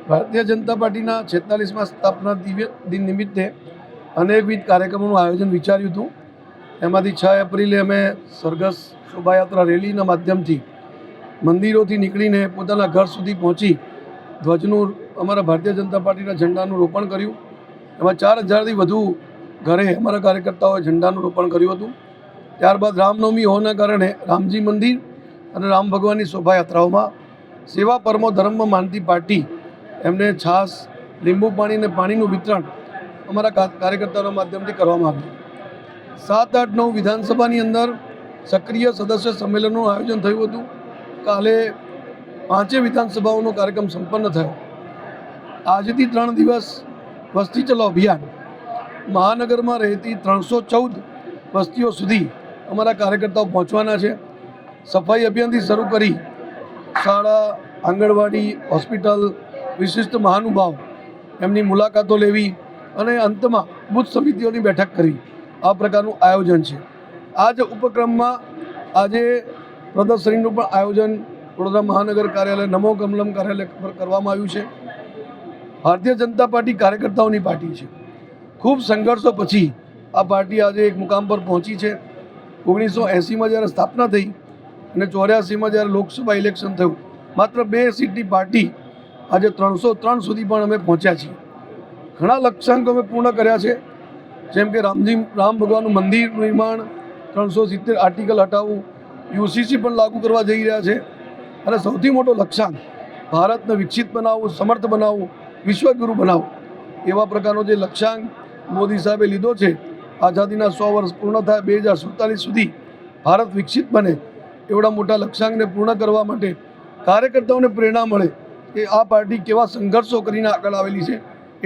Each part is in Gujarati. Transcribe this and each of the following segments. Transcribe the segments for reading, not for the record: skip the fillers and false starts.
ભારતીય જનતા પાર્ટીના 46મા સ્થાપના દિન નિમિત્તે અનેકવિધ કાર્યક્રમોનું આયોજન વિચાર્યું હતું। એમાંથી 6 એપ્રિલે અમે સરઘસ શોભાયાત્રા રેલીના માધ્યમથી મંદિરોથી નીકળીને પોતાના ઘર સુધી પહોંચી ધ્વજનું અમારા ભારતીય જનતા પાર્ટીના ઝંડાનું રોપણ કર્યું। એમાં 4000થી વધુ ઘરે અમારા કાર્યકર્તાઓએ ઝંડાનું રોપણ કર્યું હતું। ત્યારબાદ રામનવમી હોવાના કારણે રામજી મંદિર અને રામ ભગવાનની શોભાયાત્રાઓમાં સેવા પરમો ધર્મ માનતી પાર્ટી એમને છાશ, લીંબુ પાણી અને પાણીનું વિતરણ અમારા કાર્યકર્તાઓના માધ્યમથી કરવામાં આવ્યું। 7, 8, 9 વિધાનસભાની અંદર સક્રિય સદસ્ય સંમેલનનું આયોજન થયું હતું। કાલે 5 વિધાનસભાઓનો કાર્યક્રમ સંપન્ન થયો। આજથી 3 દિવસ વસ્તી ચલો અભિયાન મહાનગરમાં રહેતી 314 વસ્તીઓ સુધી અમારા કાર્યકર્તાઓ પહોંચવાના છે। સફાઈ અભિયાનથી શરૂ કરી શાળા, આંગણવાડી, હોસ્પિટલ, વિશિષ્ટ મહાનુભાવ એમની મુલાકાતો લેવી અને અંતમાં બૂથ સમિતિઓની બેઠક કરવી, આ પ્રકારનું આયોજન છે। આ જ ઉપક્રમમાં આજે પ્રદર્શનીનું પણ આયોજન વડોદરા મહાનગર કાર્યાલય નમો કમલમ કાર્યાલય પર કરવામાં આવ્યું છે। ભારતીય જનતા પાર્ટી કાર્યકર્તાઓની પાર્ટી છે। ખૂબ સંઘર્ષો પછી આ પાર્ટી આજે એક મુકામ પર પહોંચી છે। 1980માં જ્યારે સ્થાપના થઈ અને 84માં જ્યારે લોકસભા ઇલેક્શન થયું, માત્ર 2 સીટની પાર્ટી આજે 303 સુધી પણ અમે પહોંચ્યા છીએ। ઘણા લક્ષ્યાંકો અમે પૂર્ણ કર્યા છે, જેમ કે રામ ભગવાનનું મંદિરનું નિર્માણ, 370 આર્ટિકલ હટાવવું, યુસીસી પણ લાગુ કરવા જઈ રહ્યા છે અને સૌથી મોટો લક્ષ્યાંક ભારતને વિકસિત બનાવવું, સમર્થ બનાવવું, વિશ્વગુરુ બનાવવું, એવા પ્રકારનો જે લક્ષ્યાંક મોદી સાહેબે લીધો છે। આઝાદીના 100 વર્ષ પૂર્ણ થાય 2047 સુધી ભારત વિકસિત બને, એવડા મોટા લક્ષ્યાંકને પૂર્ણ કરવા માટે કાર્યકર્તાઓને પ્રેરણા મળે કે આ પાર્ટી કેવા સંઘર્ષો કરીને આગળ આવેલી છે।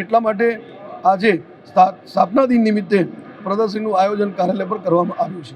એટલા માટે આજે સ્થાપના દિન નિમિત્તે પ્રદર્શનનું આયોજન કાર્યાલય પર કરવામાં આવ્યું છે।